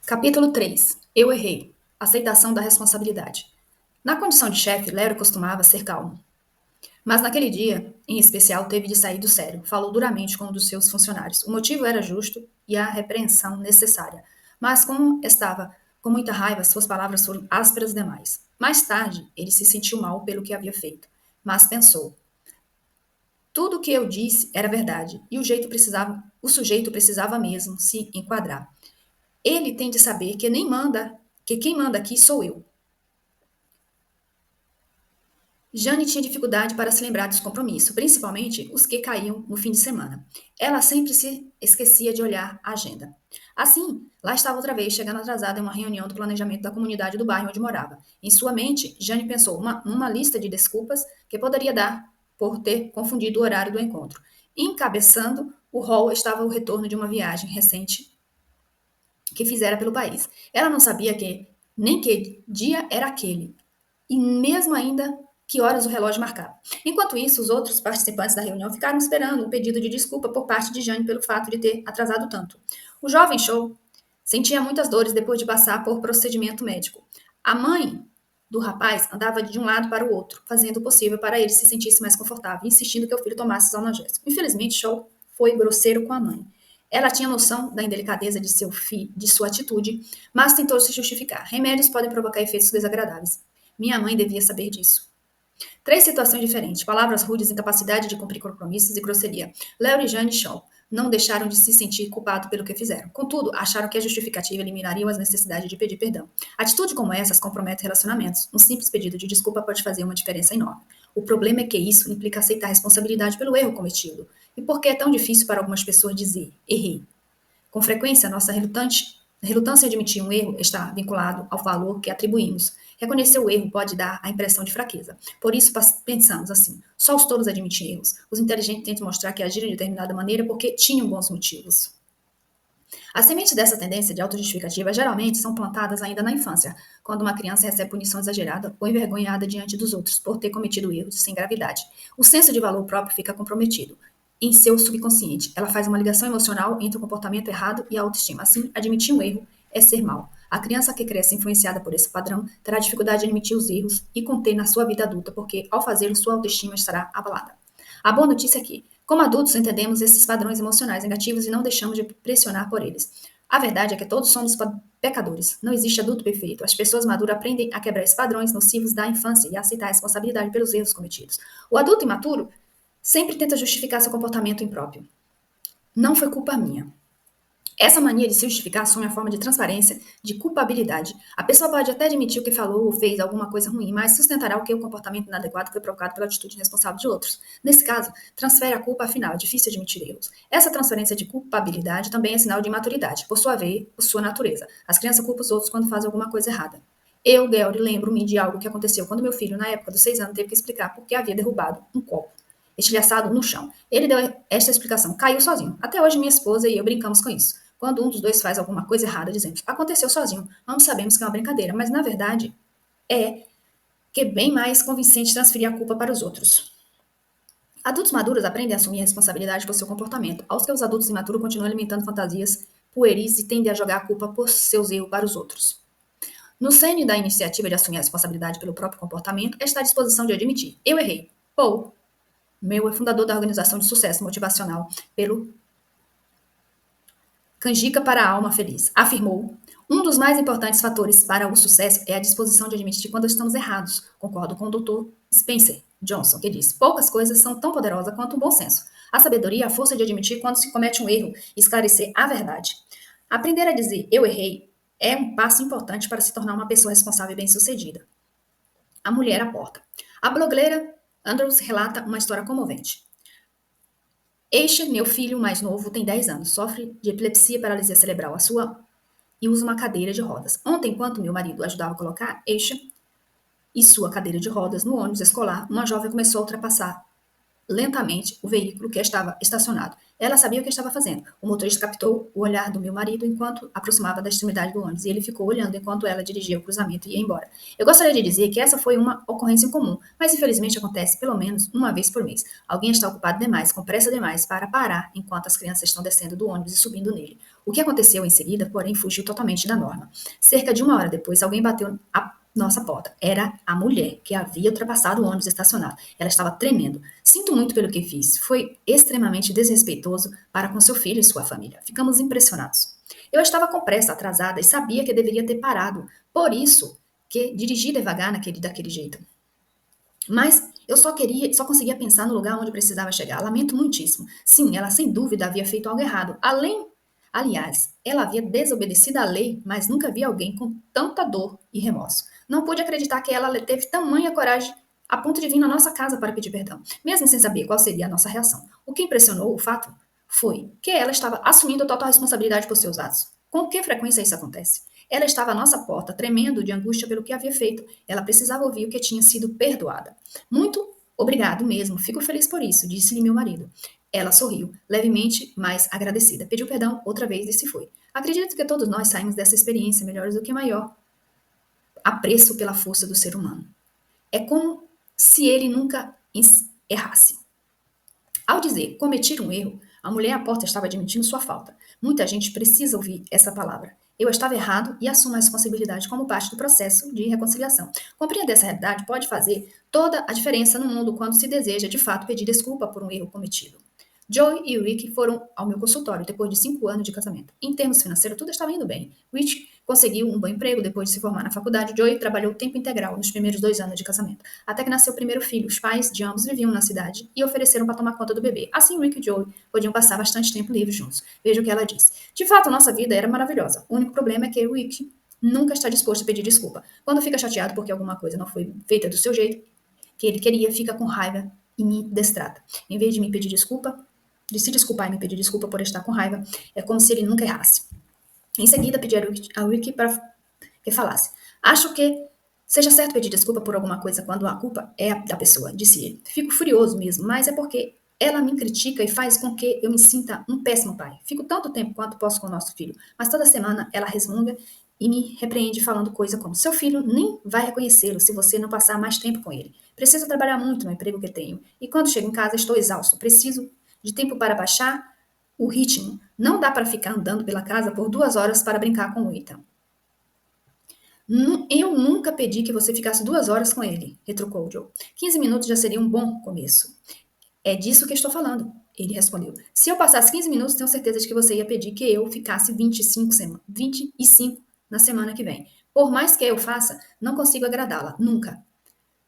Capítulo 3. Eu errei. Aceitação da responsabilidade. Na condição de chefe, Léo costumava ser calmo. Mas naquele dia, em especial, teve de sair do sério. Falou duramente com um dos seus funcionários. O motivo era justo e a repreensão necessária. Mas como estava com muita raiva, suas palavras foram ásperas demais. Mais tarde, ele se sentiu mal pelo que havia feito. Mas pensou: tudo o que eu disse era verdade e o sujeito precisava mesmo se enquadrar. Ele tem de saber que quem manda aqui sou eu. Jane tinha dificuldade para se lembrar dos compromissos, principalmente os que caíam no fim de semana. Ela sempre se esquecia de olhar a agenda. Assim, lá estava outra vez, chegando atrasada em uma reunião do planejamento da comunidade do bairro onde morava. Em sua mente, Jane pensou numa lista de desculpas que poderia dar por ter confundido o horário do encontro. Encabeçando o hall estava o retorno de uma viagem recente que fizera pelo país. Ela não sabia nem que dia era aquele, e mesmo ainda que horas o relógio marcava. Enquanto isso, os outros participantes da reunião ficaram esperando um pedido de desculpa por parte de Jane pelo fato de ter atrasado tanto. O jovem Show sentia muitas dores depois de passar por procedimento médico. A mãe do rapaz andava de um lado para o outro, fazendo o possível para ele se sentisse mais confortável, insistindo que o filho tomasse os analgésicos. Infelizmente, Show foi grosseiro com a mãe. Ela tinha noção da indelicadeza de seu filho, de sua atitude, mas tentou se justificar. Remédios podem provocar efeitos desagradáveis. Minha mãe devia saber disso. Três situações diferentes: palavras rudes, incapacidade de cumprir compromissos e grosseria. Léo e Jane Shaw não deixaram de se sentir culpados pelo que fizeram. Contudo, acharam que a justificativa eliminaria as necessidades de pedir perdão. Atitudes como essas comprometem relacionamentos. Um simples pedido de desculpa pode fazer uma diferença enorme. O problema é que isso implica aceitar a responsabilidade pelo erro cometido. E por que é tão difícil para algumas pessoas dizer errei? Com frequência, nossa relutância em admitir um erro está vinculado ao valor que atribuímos. Reconhecer o erro pode dar a impressão de fraqueza. Por isso, pensamos assim: só os tolos admitem erros. Os inteligentes tentam mostrar que agiram de determinada maneira porque tinham bons motivos. As sementes dessa tendência de autojustificativa geralmente são plantadas ainda na infância, quando uma criança recebe punição exagerada ou envergonhada diante dos outros por ter cometido erros sem gravidade. O senso de valor próprio fica comprometido em seu subconsciente. Ela faz uma ligação emocional entre o comportamento errado e a autoestima. Assim, admitir um erro é ser mal. A criança que cresce influenciada por esse padrão terá dificuldade de admitir os erros e conter na sua vida adulta, porque, ao fazê-lo, sua autoestima estará abalada. A boa notícia é que, como adultos, entendemos esses padrões emocionais negativos e não deixamos de pressionar por eles. A verdade é que todos somos pecadores. Não existe adulto perfeito. As pessoas maduras aprendem a quebrar esses padrões nocivos da infância e a aceitar a responsabilidade pelos erros cometidos. O adulto imaturo sempre tenta justificar seu comportamento impróprio. Não foi culpa minha. Essa mania de se justificar assume a forma de transparência, de culpabilidade. A pessoa pode até admitir o que falou ou fez alguma coisa ruim, mas sustentará o comportamento inadequado foi provocado pela atitude irresponsável de outros. Nesse caso, transfere a culpa afinal, é difícil admitir erros. Essa transferência de culpabilidade também é sinal de imaturidade, por sua vez, por sua natureza. As crianças culpam os outros quando fazem alguma coisa errada. Eu, Gary, lembro-me de algo que aconteceu quando meu filho, na época dos 6 anos, teve que explicar por que havia derrubado um copo estilhaçado no chão. Ele deu esta explicação, caiu sozinho. Até hoje minha esposa e eu brincamos com isso. Quando um dos dois faz alguma coisa errada, dizemos, aconteceu sozinho. Ambos sabemos que é uma brincadeira, mas na verdade é que é bem mais convincente transferir a culpa para os outros. Adultos maduros aprendem a assumir a responsabilidade por seu comportamento, aos que os adultos imaturos continuam alimentando fantasias pueris e tendem a jogar a culpa por seus erros para os outros. No cerne da iniciativa de assumir a responsabilidade pelo próprio comportamento está a disposição de admitir. Eu errei. Paul Meu é fundador da organização de sucesso motivacional pelo Canjica para a Alma Feliz. Afirmou: um dos mais importantes fatores para o sucesso é a disposição de admitir quando estamos errados. Concordo com o Dr. Spencer Johnson, que diz: poucas coisas são tão poderosas quanto o bom senso. A sabedoria é a força de admitir quando se comete um erro e esclarecer a verdade. Aprender a dizer eu errei é um passo importante para se tornar uma pessoa responsável e bem-sucedida. A mulher à porta. A blogueira Andrews relata uma história comovente. Este, meu filho mais novo, tem 10 anos, sofre de epilepsia e paralisia cerebral e usa uma cadeira de rodas. Ontem, enquanto meu marido ajudava a colocar Eixa e sua cadeira de rodas no ônibus escolar, uma jovem começou a ultrapassar. lentamente o veículo que estava estacionado. Ela sabia o que estava fazendo. O motorista captou o olhar do meu marido enquanto aproximava da extremidade do ônibus e ele ficou olhando enquanto ela dirigia o cruzamento e ia embora. Eu gostaria de dizer que essa foi uma ocorrência incomum, mas infelizmente acontece pelo menos uma vez por mês. Alguém está ocupado demais, com pressa demais, para parar enquanto as crianças estão descendo do ônibus e subindo nele. O que aconteceu em seguida, porém, fugiu totalmente da norma. Cerca de uma hora depois, alguém bateu a nossa porta. Era a mulher que havia ultrapassado o ônibus estacionado. Ela estava tremendo. Sinto muito pelo que fiz. Foi extremamente desrespeitoso para com seu filho e sua família. Ficamos impressionados. Eu estava com pressa, atrasada e sabia que deveria ter parado. Por isso que dirigi devagar daquele jeito. Mas eu só conseguia pensar no lugar onde precisava chegar. Lamento muitíssimo. Sim, ela sem dúvida havia feito algo errado. Aliás, ela havia desobedecido à lei, mas nunca vi alguém com tanta dor e remorso. Não pude acreditar que ela teve tamanha coragem a ponto de vir na nossa casa para pedir perdão, mesmo sem saber qual seria a nossa reação. O que impressionou o fato foi que ela estava assumindo total responsabilidade por seus atos. Com que frequência isso acontece? Ela estava à nossa porta, tremendo de angústia pelo que havia feito. Ela precisava ouvir o que tinha sido perdoada. Muito obrigado mesmo, fico feliz por isso, disse-lhe meu marido. Ela sorriu, levemente, mas agradecida. Pediu perdão outra vez e se foi. Acredito que todos nós saímos dessa experiência melhores do que maior apreço pela força do ser humano. É como se ele nunca errasse. Ao dizer cometi um erro, a mulher à porta estava admitindo sua falta. Muita gente precisa ouvir essa palavra. Eu estava errado e assumo a responsabilidade como parte do processo de reconciliação. Compreender essa realidade pode fazer toda a diferença no mundo quando se deseja, de fato, pedir desculpa por um erro cometido. Joey e Rick foram ao meu consultório depois de 5 anos de casamento. Em termos financeiros, tudo estava indo bem. Rick conseguiu um bom emprego depois de se formar na faculdade. Joey trabalhou tempo integral nos primeiros 2 anos de casamento. Até que nasceu o primeiro filho. Os pais de ambos viviam na cidade e ofereceram para tomar conta do bebê. Assim, Rick e Joey podiam passar bastante tempo livre juntos. Veja o que ela disse. De fato, nossa vida era maravilhosa. O único problema é que Rick nunca está disposto a pedir desculpa. Quando fica chateado porque alguma coisa não foi feita do seu jeito que ele queria, fica com raiva e me destrata. Em vez de me pedir desculpa, de se desculpar e me pedir desculpa por estar com raiva, é como se ele nunca errasse. Em seguida, pedi a Ricky para que falasse. Acho que seja certo pedir desculpa por alguma coisa quando a culpa é da pessoa, disse ele. Fico furioso mesmo, mas é porque ela me critica e faz com que eu me sinta um péssimo pai. Fico tanto tempo quanto posso com o nosso filho, mas toda semana ela resmunga e me repreende falando coisa como: seu filho nem vai reconhecê-lo se você não passar mais tempo com ele. Preciso trabalhar muito no emprego que tenho e quando chego em casa estou exausto. Preciso de tempo para baixar o ritmo. Não dá para ficar andando pela casa por 2 horas para brincar com o Ethan. Eu nunca pedi que você ficasse 2 horas com ele, retrucou Joe. 15 minutos já seria um bom começo. É disso que estou falando, ele respondeu. Se eu passasse 15 minutos, tenho certeza de que você ia pedir que eu ficasse 25 na semana que vem. Por mais que eu faça, não consigo agradá-la, nunca.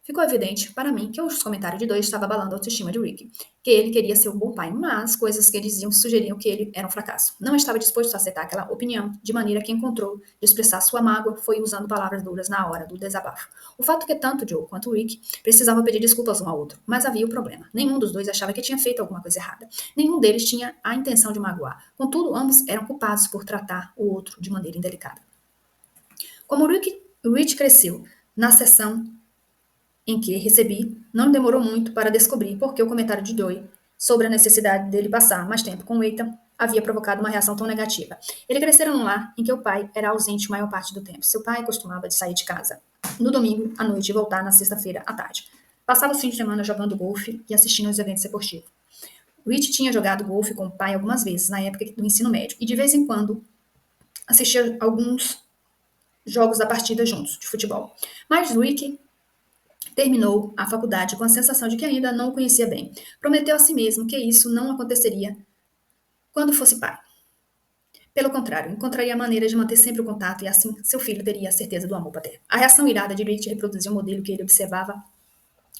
Ficou evidente para mim que os comentários de dois estavam abalando a autoestima de Rick, que ele queria ser um bom pai, mas coisas que eles diziam sugeriam que ele era um fracasso. Não estava disposto a aceitar aquela opinião, de maneira que encontrou de expressar sua mágoa foi usando palavras duras na hora do desabafo. O fato é que tanto Joe quanto Rick precisavam pedir desculpas um ao outro, mas havia o problema. Nenhum dos dois achava que tinha feito alguma coisa errada. Nenhum deles tinha a intenção de magoar. Contudo, ambos eram culpados por tratar o outro de maneira indelicada. Como Rick cresceu na sessão em que recebi, não demorou muito para descobrir por que o comentário de Joey sobre a necessidade dele passar mais tempo com Ethan havia provocado uma reação tão negativa. Ele cresceu num lar em que o pai era ausente a maior parte do tempo. Seu pai costumava sair de casa no domingo à noite e voltar na sexta-feira à tarde. Passava os fins de semana jogando golfe e assistindo aos eventos esportivos. Rich tinha jogado golfe com o pai algumas vezes na época do ensino médio e de vez em quando assistia alguns jogos da partida juntos de futebol. Mas Rick terminou a faculdade com a sensação de que ainda não o conhecia bem. Prometeu a si mesmo que isso não aconteceria quando fosse pai. Pelo contrário, encontraria maneira de manter sempre o contato e assim seu filho teria a certeza do amor paterno. A reação irada de Rich reproduzia um modelo que ele observava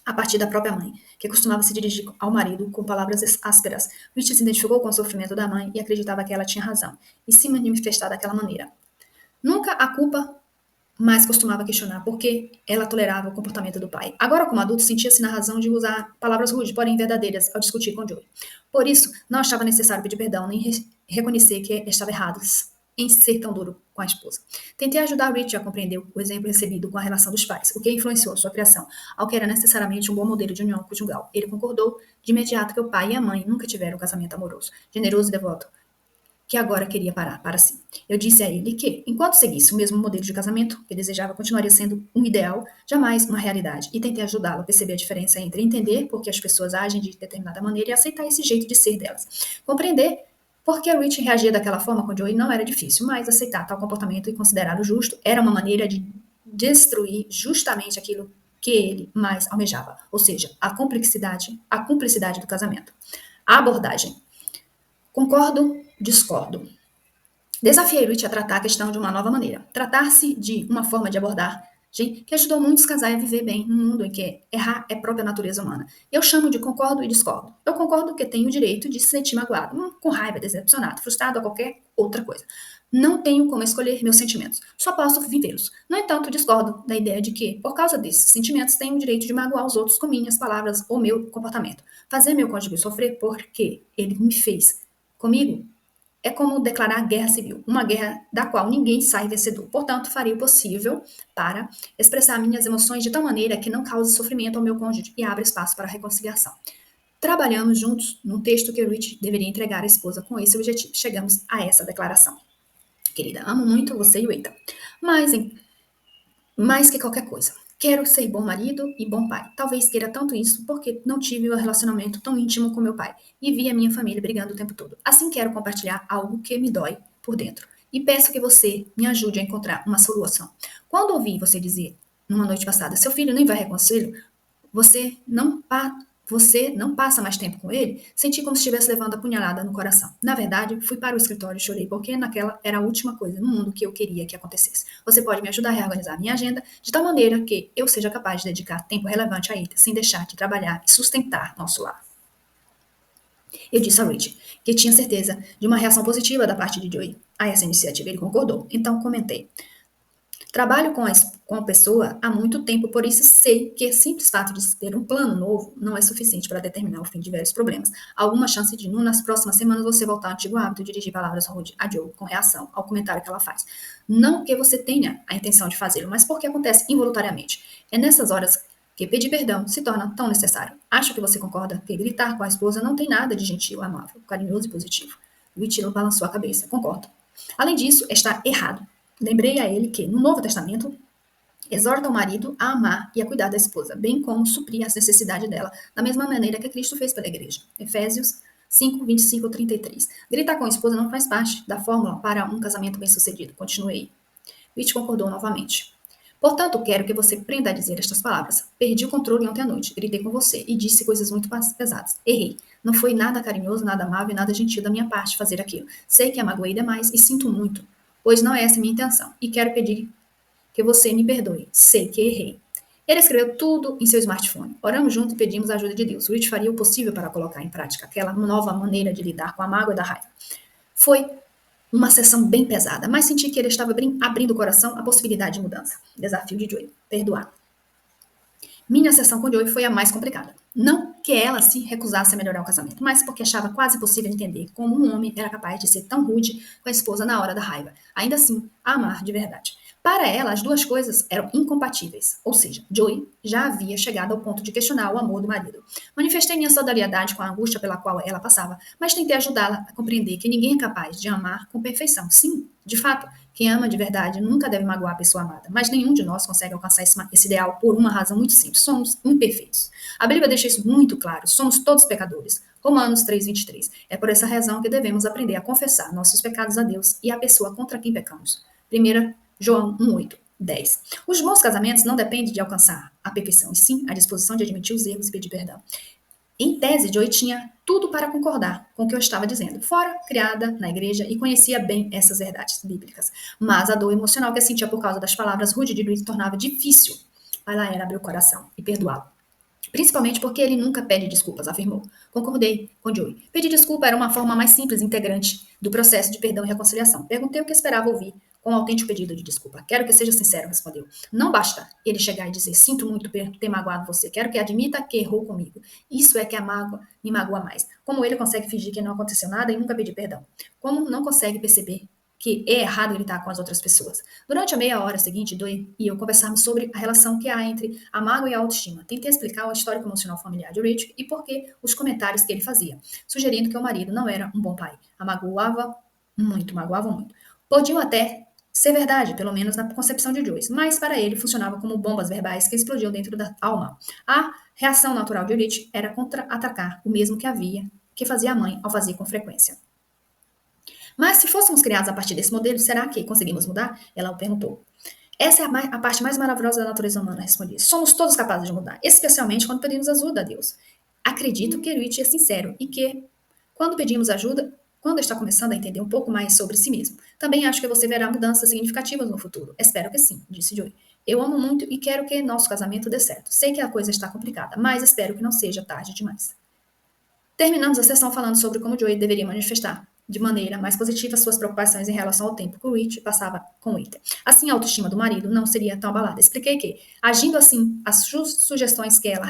a partir da própria mãe, que costumava se dirigir ao marido com palavras ásperas. Rich se identificou com o sofrimento da mãe e acreditava que ela tinha razão, e se manifestar daquela maneira. Nunca a culpa mas costumava questionar por que ela tolerava o comportamento do pai. Agora, como adulto, sentia-se na razão de usar palavras rudes, porém verdadeiras, ao discutir com Joey. Por isso, não achava necessário pedir perdão nem reconhecer que estava errado. em ser tão duro com a esposa. Tentei ajudar Rich a compreender o exemplo recebido com a relação dos pais, o que influenciou sua criação, ao que era necessariamente um bom modelo de união conjugal. Ele concordou de imediato que o pai e a mãe nunca tiveram um casamento amoroso, generoso e devoto, que agora queria parar para si. Eu disse a ele que, enquanto seguisse o mesmo modelo de casamento que desejava, continuaria sendo um ideal, jamais uma realidade, e tentei ajudá-lo a perceber a diferença entre entender por que as pessoas agem de determinada maneira e aceitar esse jeito de ser delas. Compreender por que Rich reagia daquela forma com Joey não era difícil, mas aceitar tal comportamento e considerá-lo justo era uma maneira de destruir justamente aquilo que ele mais almejava, ou seja, a cumplicidade do casamento. A abordagem. Concordo, discordo. Desafiei Rich a tratar a questão de uma nova maneira. Tratar-se de uma forma de abordagem que ajudou muitos casais a viver bem num mundo em que errar é própria natureza humana. Eu chamo de concordo e discordo. Eu concordo que tenho o direito de se sentir magoado, com raiva, decepcionado, frustrado ou qualquer outra coisa. Não tenho como escolher meus sentimentos, só posso vivê-los. No entanto, discordo da ideia de que, por causa desses sentimentos, tenho o direito de magoar os outros com minhas palavras ou meu comportamento. Fazer meu cônjuge sofrer porque ele me fez comigo é como declarar guerra civil, uma guerra da qual ninguém sai vencedor. Portanto, farei o possível para expressar minhas emoções de tal maneira que não cause sofrimento ao meu cônjuge e abra espaço para a reconciliação. Trabalhamos juntos num texto que Rich deveria entregar à esposa com esse objetivo. Chegamos a essa declaração. Querida, amo muito você e o Ethan, mas mais que qualquer coisa. Quero ser bom marido e bom pai. Talvez queira tanto isso porque não tive um relacionamento tão íntimo com meu pai e vi a minha família brigando o tempo todo. Assim quero compartilhar algo que me dói por dentro. E peço que você me ajude a encontrar uma solução. Quando ouvi você dizer, numa noite passada, seu filho nem vai reconciliar, você não, você não passa mais tempo com ele, senti como se estivesse levando a punhalada no coração. Na verdade, fui para o escritório e chorei, porque naquela era a última coisa no mundo que eu queria que acontecesse. Você pode me ajudar a reorganizar minha agenda de tal maneira que eu seja capaz de dedicar tempo relevante a ele, sem deixar de trabalhar e sustentar nosso lar. Eu disse a Rich que tinha certeza de uma reação positiva da parte de Joey a essa iniciativa. Ele concordou. Então comentei. Trabalho com a pessoa há muito tempo, por isso sei que o simples fato de ter um plano novo não é suficiente para determinar o fim de vários problemas. Há alguma chance de, nas próximas semanas, você voltar ao antigo hábito de dirigir palavras rude a Joe com reação ao comentário que ela faz. Não que você tenha a intenção de fazê-lo, mas porque acontece involuntariamente. É nessas horas que pedir perdão se torna tão necessário. Acho que você concorda que gritar com a esposa não tem nada de gentil, amável, carinhoso e positivo. Witilo balançou a cabeça. Concordo. Além disso, está errado. Lembrei a ele que, no Novo Testamento, exorta o marido a amar e a cuidar da esposa, bem como suprir as necessidades dela, da mesma maneira que Cristo fez pela igreja. Efésios 5, 25, 33. Gritar com a esposa não faz parte da fórmula para um casamento bem-sucedido. Continuei. Rich concordou novamente. Portanto, quero que você aprenda a dizer estas palavras. Perdi o controle ontem à noite, gritei com você e disse coisas muito pesadas. Errei. Não foi nada carinhoso, nada amável e nada gentil da minha parte fazer aquilo. Sei que a magoei demais e sinto muito, pois não é essa a minha intenção. E quero pedir que você me perdoe. Sei que errei. Ele escreveu tudo em seu smartphone. Oramos juntos e pedimos a ajuda de Deus. Rich faria o possível para colocar em prática aquela nova maneira de lidar com a mágoa e da raiva. Foi uma sessão bem pesada, mas senti que ele estava abrindo o coração à possibilidade de mudança. Desafio de Joey. Perdoar. Minha sessão com Joey foi a mais complicada. Não que ela se recusasse a melhorar o casamento, mas porque achava quase impossível entender como um homem era capaz de ser tão rude com a esposa na hora da raiva. Ainda assim, a amar de verdade. Para ela, as duas coisas eram incompatíveis, ou seja, Joey já havia chegado ao ponto de questionar o amor do marido. Manifestei minha solidariedade com a angústia pela qual ela passava, mas tentei ajudá-la a compreender que ninguém é capaz de amar com perfeição. Sim, de fato, quem ama de verdade nunca deve magoar a pessoa amada, mas nenhum de nós consegue alcançar esse ideal por uma razão muito simples: somos imperfeitos. A Bíblia deixa isso muito claro: somos todos pecadores. Romanos 3:23. É por essa razão que devemos aprender a confessar nossos pecados a Deus e à pessoa contra quem pecamos. 1 João 1:8, 10. Os bons casamentos não dependem de alcançar a perfeição, e sim a disposição de admitir os erros e pedir perdão. Em tese, Joey tinha tudo para concordar com o que eu estava dizendo. Fora criada na igreja e conhecia bem essas verdades bíblicas. Mas a dor emocional que sentia por causa das palavras rudes de Luiz tornava difícil para ela abrir o coração e perdoá-lo. Principalmente porque ele nunca pede desculpas, afirmou. Concordei com Joey. Pedir desculpa era uma forma mais simples e integrante do processo de perdão e reconciliação. Perguntei o que esperava ouvir com um autêntico pedido de desculpa. Quero que seja sincero, respondeu. Não basta ele chegar e dizer, sinto muito ter magoado você. Quero que admita que errou comigo. Isso é que a mágoa me magoa mais. Como ele consegue fingir que não aconteceu nada e nunca pedir perdão? Como não consegue perceber que é errado gritar com as outras pessoas. Durante a meia hora seguinte, Joey e eu conversamos sobre a relação que há entre a mágoa e a autoestima. Tentei explicar o histórico emocional familiar de Rich e por que os comentários que ele fazia, sugerindo que o marido não era um bom pai. A magoava muito. Podiam até ser verdade, pelo menos na concepção de Joyce, mas para ele funcionava como bombas verbais que explodiam dentro da alma. A reação natural de Rich era contra-atacar o mesmo que fazia a mãe ao fazer com frequência. Mas se fôssemos criados a partir desse modelo, será que conseguimos mudar? Ela o perguntou. Essa é a parte mais maravilhosa da natureza humana, respondi. Somos todos capazes de mudar, especialmente quando pedimos ajuda a Deus. Acredito que Rich é sincero e que, quando pedimos ajuda, quando está começando a entender um pouco mais sobre si mesmo, também acho que você verá mudanças significativas no futuro. Espero que sim, disse Joey. Eu amo muito e quero que nosso casamento dê certo. Sei que a coisa está complicada, mas espero que não seja tarde demais. Terminamos a sessão falando sobre como Joey deveria manifestar de maneira mais positiva suas preocupações em relação ao tempo que o Rich passava com o Ethan. Assim, a autoestima do marido não seria tão abalada. Expliquei que, agindo assim, as sugestões que ela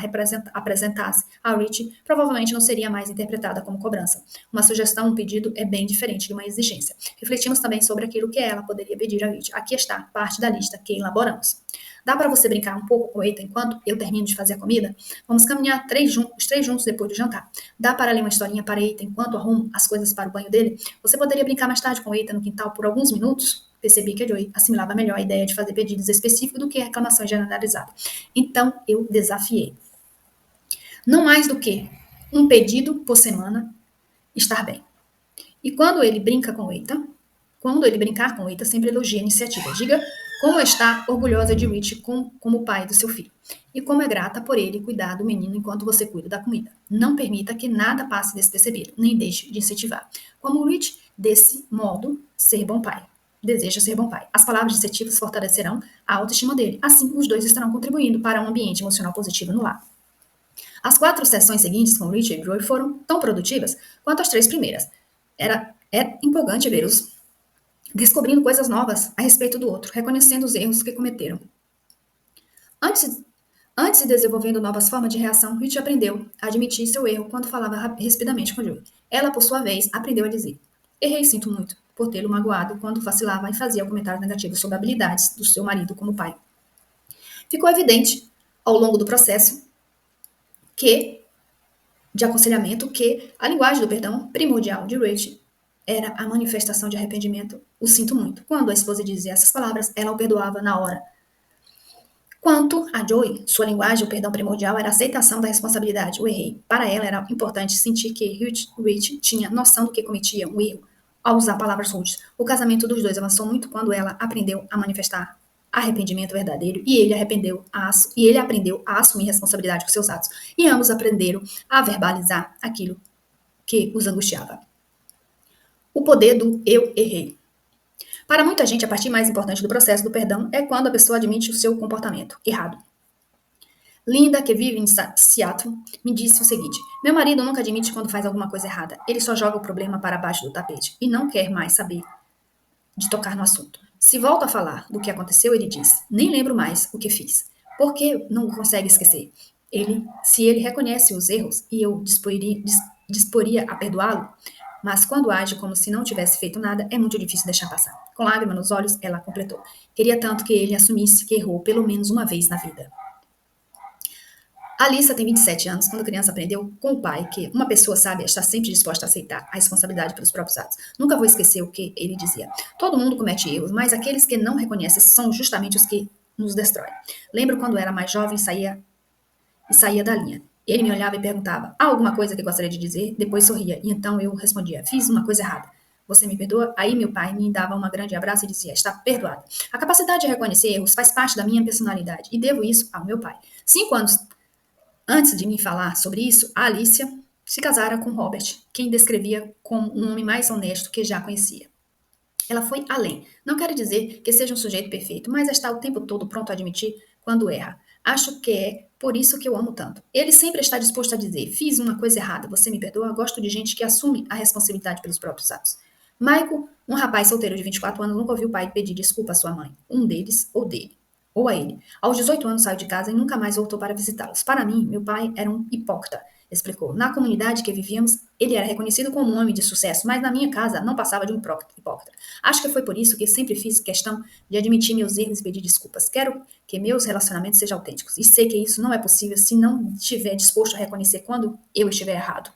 apresentasse a Rich provavelmente não seria mais interpretada como cobrança. Uma sugestão, um pedido, é bem diferente de uma exigência. Refletimos também sobre aquilo que ela poderia pedir a Rich. Aqui está parte da lista que elaboramos. Dá para você brincar um pouco com o Ethan enquanto eu termino de fazer a comida? Vamos caminhar os três juntos depois do jantar. Dá para ler uma historinha para Ethan enquanto arrumo as coisas para o banho dele? Você poderia brincar mais tarde com Ethan no quintal por alguns minutos? Percebi que a Joey assimilava melhor a ideia de fazer pedidos específicos do que reclamações generalizadas. Então, eu desafiei. Não mais do que um pedido por semana, estar bem. E quando ele brincar com o Ethan, sempre elogie a iniciativa. Diga como está orgulhosa de Rich como pai do seu filho. E como é grata por ele cuidar do menino enquanto você cuida da comida. Não permita que nada passe despercebido, nem deixe de incentivar. Como Rich, desse modo, deseja ser bom pai. As palavras incentivas fortalecerão a autoestima dele. Assim, os dois estarão contribuindo para um ambiente emocional positivo no lar. As 4 sessões seguintes com Rich e Joey foram tão produtivas quanto as 3 primeiras. É empolgante vê-los descobrindo coisas novas a respeito do outro, reconhecendo os erros que cometeram. Antes e desenvolvendo novas formas de reação, Rich aprendeu a admitir seu erro quando falava rapidamente com Joey. Ela, por sua vez, aprendeu a dizer: errei, sinto muito, por tê-lo magoado quando vacilava e fazia comentários negativos sobre habilidades do seu marido como pai. Ficou evidente, ao longo do processo, de aconselhamento, que a linguagem do perdão primordial de Rich era a manifestação de arrependimento. O sinto muito. Quando a esposa dizia essas palavras, ela o perdoava na hora. Quanto a Joey, sua linguagem, o perdão primordial, era a aceitação da responsabilidade, o errei. Para ela era importante sentir que Rich tinha noção do que cometia o erro ao usar palavras rudes. O casamento dos dois avançou muito quando ela aprendeu a manifestar arrependimento verdadeiro e ele aprendeu a assumir responsabilidade por seus atos. E ambos aprenderam a verbalizar aquilo que os angustiava. O poder do eu errei. Para muita gente, a parte mais importante do processo do perdão é quando a pessoa admite o seu comportamento errado. Linda, que vive em Seattle, me disse o seguinte: meu marido nunca admite quando faz alguma coisa errada. Ele só joga o problema para baixo do tapete e não quer mais saber de tocar no assunto. Se volta a falar do que aconteceu, ele diz: nem lembro mais o que fiz. Por que não consegue esquecer? Se ele reconhece os erros e eu disporia a perdoá-lo, mas quando age como se não tivesse feito nada, é muito difícil deixar passar. Com lágrima nos olhos, ela completou: queria tanto que ele assumisse que errou pelo menos uma vez na vida. Alissa tem 27 anos. Quando criança, aprendeu com o pai que uma pessoa sábia está sempre disposta a aceitar a responsabilidade pelos próprios atos. Nunca vou esquecer o que ele dizia: todo mundo comete erros, mas aqueles que não reconhecem são justamente os que nos destroem. Lembro quando era mais jovem e saía da linha. Ele me olhava e perguntava: há alguma coisa que gostaria de dizer? Depois sorria, e então eu respondia: fiz uma coisa errada. Você me perdoa? Aí meu pai me dava um grande abraço e dizia: está perdoado. A capacidade de reconhecer erros faz parte da minha personalidade, e devo isso ao meu pai. 5 anos antes de me falar sobre isso, a Alicia se casara com Robert, quem descrevia como um homem mais honesto que já conhecia. Ela foi além. Não quero dizer que seja um sujeito perfeito, mas está o tempo todo pronto a admitir quando erra. Acho que é por isso que eu amo tanto. Ele sempre está disposto a dizer: fiz uma coisa errada, você me perdoa? Gosto de gente que assume a responsabilidade pelos próprios atos. Michael, um rapaz solteiro de 24 anos, nunca ouviu o pai pedir desculpa à sua mãe. Um deles, ou a ele. Aos 18 anos saiu de casa e nunca mais voltou para visitá-los. Para mim, meu pai era um hipócrita. explicou. Na comunidade que vivíamos, ele era reconhecido como um homem de sucesso, mas na minha casa não passava de um hipócrita. Acho que foi por isso que sempre fiz questão de admitir meus erros e pedir desculpas. Quero que meus relacionamentos sejam autênticos. E sei que isso não é possível se não estiver disposto a reconhecer quando eu estiver errado.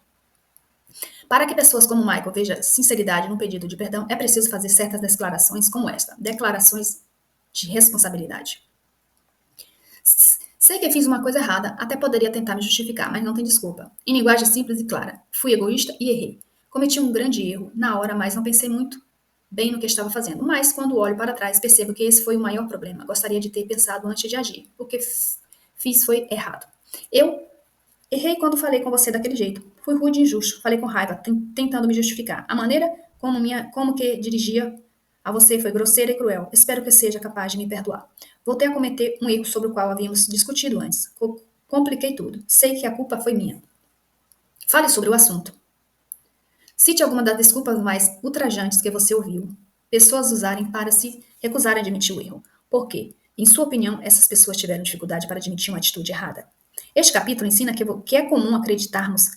Para que pessoas como Michael vejam sinceridade no pedido de perdão, é preciso fazer certas declarações como esta. Declarações de responsabilidade. Sei que fiz uma coisa errada, até poderia tentar me justificar, mas não tem desculpa. Em linguagem simples e clara, fui egoísta e errei. Cometi um grande erro na hora, mas não pensei muito bem no que estava fazendo. Mas quando olho para trás, percebo que esse foi o maior problema. Gostaria de ter pensado antes de agir. O que fiz foi errado. Eu errei quando falei com você daquele jeito. Fui rude e injusto. Falei com raiva, tentando me justificar. A maneira como que dirigia a você foi grosseira e cruel. Espero que seja capaz de me perdoar. Voltei a cometer um erro sobre o qual havíamos discutido antes. Compliquei tudo. Sei que a culpa foi minha. Fale sobre o assunto. Cite alguma das desculpas mais ultrajantes que você ouviu. Pessoas usarem para se recusarem a admitir o erro. Por quê? Em sua opinião, essas pessoas tiveram dificuldade para admitir uma atitude errada? Este capítulo ensina que é comum acreditarmos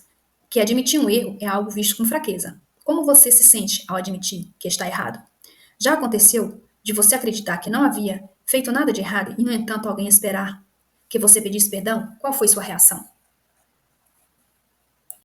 que admitir um erro é algo visto com fraqueza. Como você se sente ao admitir que está errado? Já aconteceu de você acreditar que não havia feito nada de errado e, no entanto, alguém esperar que você pedisse perdão? Qual foi sua reação?